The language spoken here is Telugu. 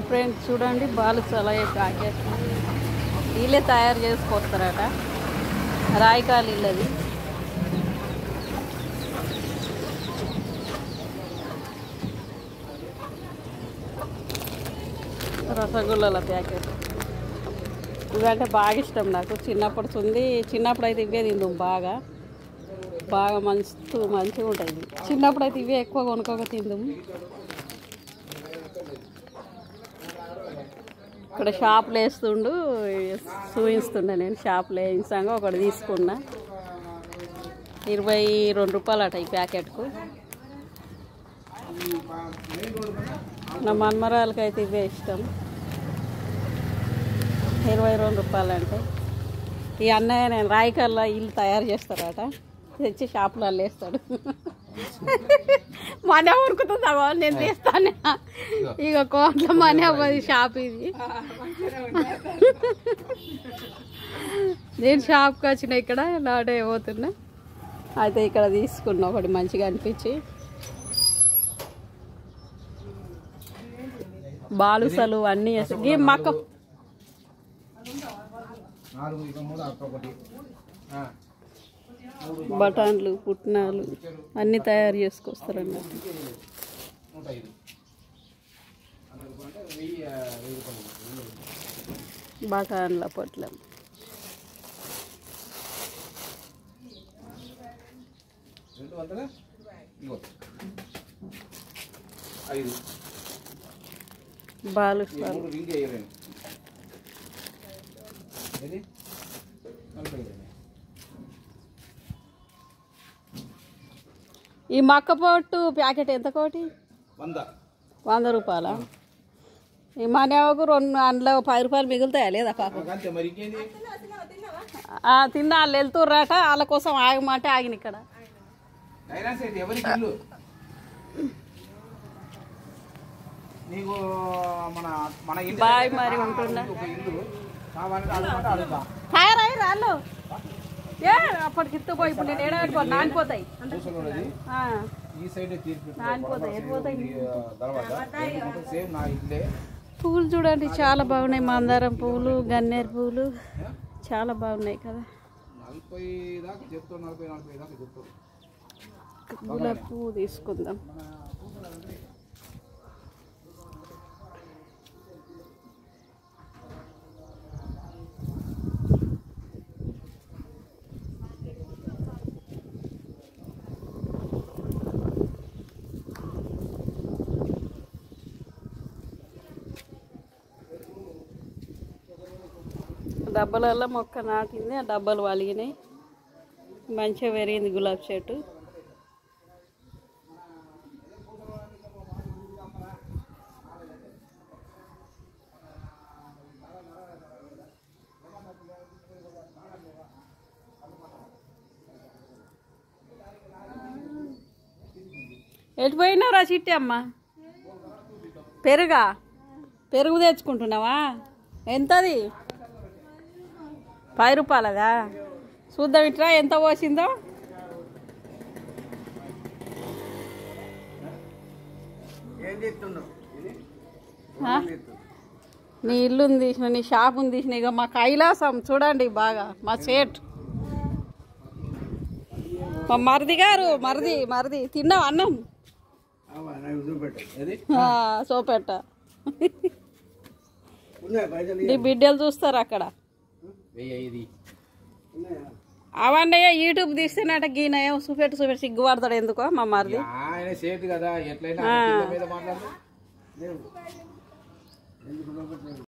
ఫ్రెండ్స్ చూడండి బాలుసాల ప్యాకెట్ వీళ్ళే తయారు చేసుకొస్తారట. రాయికాలు ఇల్లది. రసగుల్లాల ప్యాకెట్ ఇవంటే బాగా ఇష్టం నాకు. చిన్నప్పుడు అయితే ఇవే తిందాం. బాగా మంచిగా ఉంటుంది. చిన్నప్పుడు అయితే ఇవే ఎక్కువ కొనుక్కోక తిందాం. ఇక్కడ షాపులో వేస్తుండు, చూపిస్తుండే. నేను షాపులో వేయించగా ఒకటి తీసుకున్నా. 22 రూపాయలు అట ఈ ప్యాకెట్కు. నా మన్మరాలకి అయితే ఇవే ఇష్టం. 22 రూపాయలు అంటే ఈ అన్నయ్య నేను రాయికల్లా ఇల్లు తయారు చేస్తారట. తెచ్చి షాపులో వేస్తాడు. మనే ఉరుకుతుందా నేను తీస్తాను. ఇక కోట్ల మనే అవ్వదు షాప్ ఇది. నేను షాప్కి వచ్చిన ఇక్కడ లాడే పోతున్నా. అయితే ఇక్కడ తీసుకున్నా ఒకటి మంచిగా అనిపించి. బాలుసలు అన్నీ వేస్తాయి. మక్క బఠాన్లు పుట్నాలు అన్నీ తయారు చేసుకొస్తారన్నట్టు. బఠాన్ల పొట్లం బాలుసాలు ఈ మక్క పొట్టు ప్యాకెట్ ఎంత కోటి? 100 రూపాయల. ఈ మనేవకు 2 అందులో 10 రూపాయలు మిగులుతాయా లేదా పాపం? తిన్నా వాళ్ళు వెళ్తుర్రాట. వాళ్ళ కోసం ఆగమంటే ఆగిన ఇక్కడ. బాయ్ మరి ఉంటుందా? రాళ్ళు అప్పటికి ఇత్తుపోయి ఇప్పుడు నేను ఏడాడుకో నానిపోతాయి. పువ్వులు చూడండి చాలా బాగున్నాయి. మందారం పువ్వులు, గన్నేరు పువ్వులు చాలా బాగున్నాయి కదా. గులాబీ పువ్వు తీసుకుందాం. డబ్బాలలో మొక్క నాటింది. ఆ డబ్బాలు వలిగినాయి. మంచిగా పెరిగింది గులాబీ చెట్టు. ఎటు పోయినావురా చిట్టి అమ్మ? పెరుగు తెచ్చుకుంటున్నావా? ఎంతది? 10 రూపాయలదా? చూద్దాం ఇట్లా ఎంత పోసిందో. నీ ఇల్లుని తీసిన, నీ షాపుని తీసిన. ఇక మా కైలాసం చూడండి బాగా. మా సేట్ మా మరిది గారు. మరిది తిన్నావు అన్నం? సోపెట్ట. నీ బిడ్డలు చూస్తారు అక్కడ. అవన్నీ యూట్యూబ్ తీస్తేనట గీనయం చూపెట్టు సిగ్గుపడతాడు. ఎందుకో మా మరిది